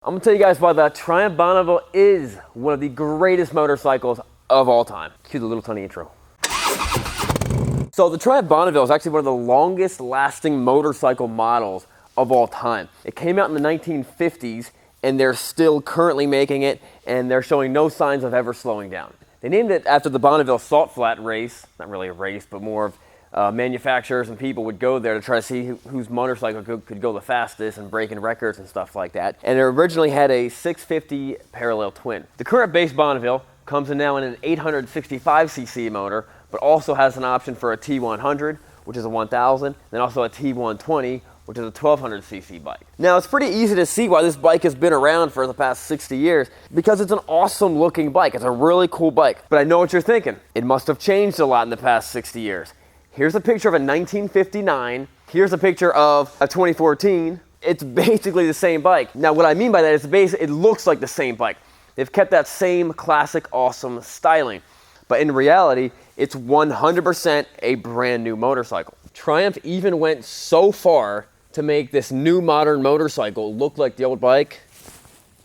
I'm gonna tell you guys why the Triumph Bonneville is one of the greatest motorcycles of all time. Cue the little tiny intro. So the Triumph Bonneville is actually one of the longest lasting motorcycle models of all time. It came out in the 1950s and they're still currently making it, and they're showing no signs of ever slowing down. They named it after the Bonneville Salt Flat race, not really a race, but more of manufacturers and people would go there to try to see whose motorcycle could go the fastest and breaking records and stuff like that. And it originally had a 650 parallel twin. The current base Bonneville comes in now in an 865cc motor, but also has an option for a T100, which is a 1000, then also a T120, which is a 1200cc bike. Now, it's pretty easy to see why this bike has been around for the past 60 years, because it's an awesome looking bike. It's a really cool bike. But I know what you're thinking. It must have changed a lot in the past 60 years. Here's a picture of a 1959. Here's a picture of a 2014. It's basically the same bike. Now, what I mean by that is it looks like the same bike. They've kept that same classic, awesome styling. But in reality, it's 100% a brand new motorcycle. Triumph even went so far to make this new modern motorcycle look like the old bike.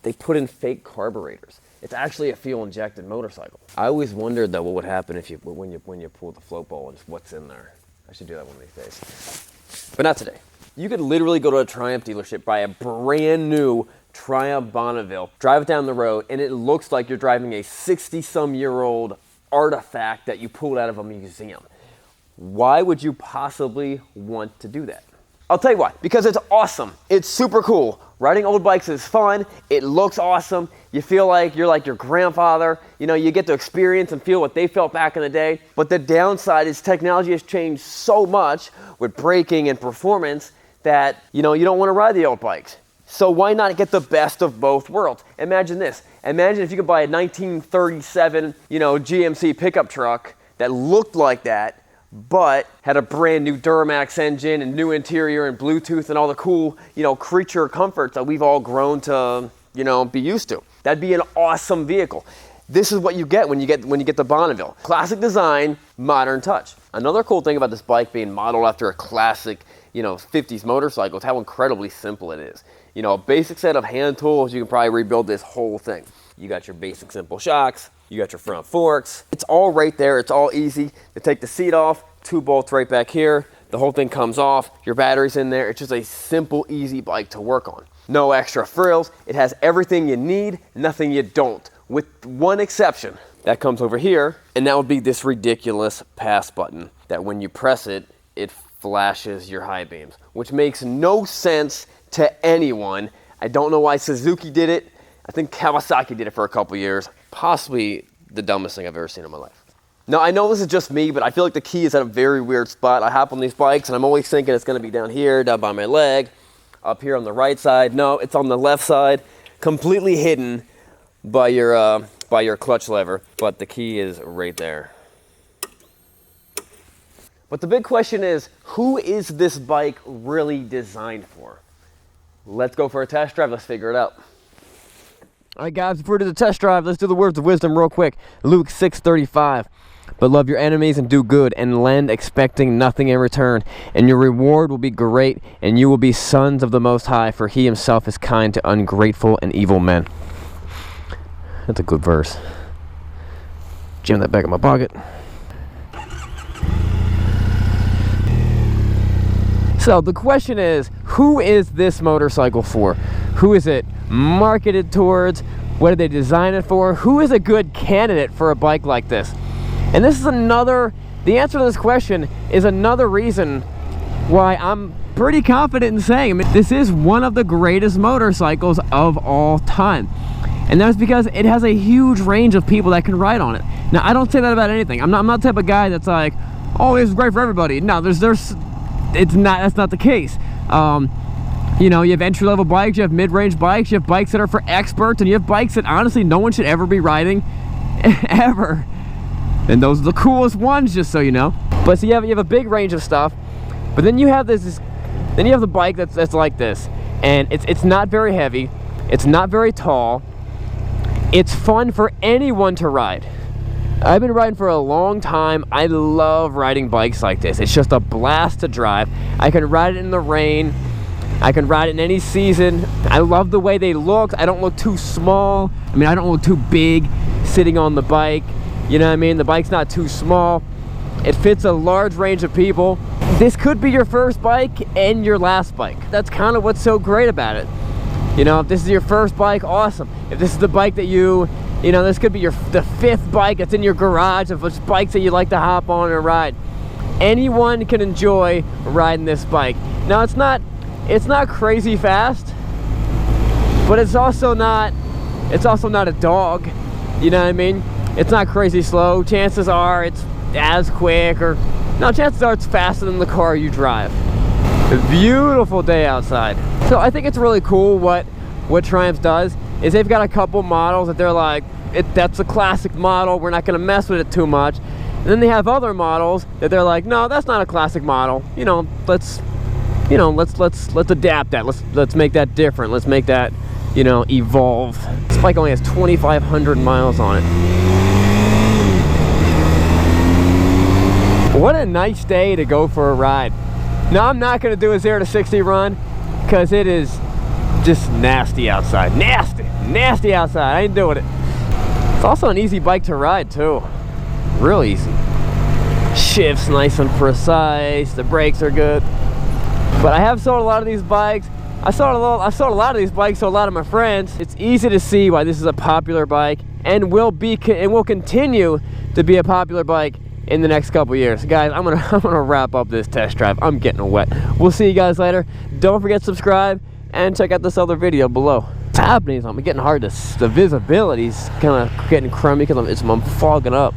They put in fake carburetors. It's actually a fuel-injected motorcycle. I always wondered though what would happen if when you pull the float bowl and just what's in there. I should do that one of these days. But not today. You could literally go to a Triumph dealership, buy a brand new Triumph Bonneville, drive it down the road, and it looks like you're driving a 60-some-year-old artifact that you pulled out of a museum. Why would you possibly want to do that? I'll tell you why. Because it's awesome. It's super cool. Riding old bikes is fun. It looks awesome. You feel like you're like your grandfather. You know, you get to experience and feel what they felt back in the day. But the downside is technology has changed so much with braking and performance that, you know, you don't want to ride the old bikes. So why not get the best of both worlds? Imagine this. Imagine if you could buy a 1937, GMC pickup truck that looked like that, but had a brand new Duramax engine and new interior and Bluetooth and all the cool, creature comforts that we've all grown to, be used to. That'd be an awesome vehicle. This is what you get when you get the Bonneville. Classic design, modern touch. Another cool thing about this bike being modeled after a classic, 50s motorcycle is how incredibly simple it is. A basic set of hand tools, you can probably rebuild this whole thing. You got your basic simple shocks, you got your front forks. It's all right there, it's all easy. To take the seat off, 2 bolts right back here, the whole thing comes off, your battery's in there. It's just a simple, easy bike to work on. No extra frills. It has everything you need, nothing you don't, with one exception. That comes over here, and that would be this ridiculous pass button that when you press it, it flashes your high beams, which makes no sense to anyone. I don't know why Suzuki did it. I think Kawasaki did it for a couple years. Possibly the dumbest thing I've ever seen in my life. Now, I know this is just me, but I feel like the key is at a very weird spot. I hop on these bikes, and I'm always thinking it's going to be down here, down by my leg, up here on the right side. No, it's on the left side, completely hidden by your clutch lever, but the key is right there. But the big question is, who is this bike really designed for? Let's go for a test drive. Let's figure it out. All right, guys, before we do the test drive, let's do the words of wisdom real quick. Luke 6:35. But love your enemies and do good, and lend, expecting nothing in return. And your reward will be great, and you will be sons of the Most High, for he himself is kind to ungrateful and evil men. That's a good verse. Jam that back in my pocket. So the question is, who is this motorcycle for? Who is it marketed towards? What did they design it for? Who is a good candidate for a bike like this? And this is the answer to this question is another reason why I'm pretty confident in saying, this is one of the greatest motorcycles of all time. And that's because it has a huge range of people that can ride on it. Now, I don't say that about anything. I'm not the type of guy that's like, oh, this is great for everybody. No, that's not the case. You have entry-level bikes, you have mid-range bikes, you have bikes that are for experts, and you have bikes that honestly no one should ever be riding, ever. And those are the coolest ones, just so you know. But so you have a big range of stuff, but then you have then you have the bike that's like this, and it's not very heavy, it's not very tall, it's fun for anyone to ride. I've been riding for a long time. I love riding bikes like this. It's just a blast to drive. I can ride it in the rain. I can ride it in any season. I love the way they look. I don't look too small. I mean, I don't look too big sitting on the bike. You know what I mean? The bike's not too small. It fits a large range of people. This could be your first bike and your last bike. That's kind of what's so great about it. You know, if this is your first bike, awesome. If this is the bike that you know, this could be the 5th bike that's in your garage of just bikes that you like to hop on and ride. Anyone can enjoy riding this bike. Now, it's not crazy fast, but it's also not a dog. You know what I mean? It's not crazy slow. Chances are it's as quick, or no, chances are it's faster than the car you drive. A beautiful day outside. So I think it's really cool what Triumph does is they've got a couple models that they're like, that's a classic model, we're not going to mess with it too much. And then they have other models that they're like, no, that's not a classic model. You know, let's adapt that. Let's make that different. Let's make that, you know, evolve. This bike only has 2,500 miles on it. What a nice day to go for a ride. Now, I'm not going to do a 0 to 60 run because it is just nasty outside. Nasty outside. I ain't doing it. It's also an easy bike to ride too. Real easy. Shifts nice and precise. The brakes are good. But I have sold a lot of these bikes. I sold a lot of these bikes to a lot of my friends. It's easy to see why this is a popular bike and will continue to be a popular bike in the next couple years. Guys, I'm gonna wrap up this test drive. I'm getting wet. We'll see you guys later. Don't forget to subscribe and check out this other video below. What's happening is I'm getting hard to, the visibility's kind of getting crummy because I'm fogging up.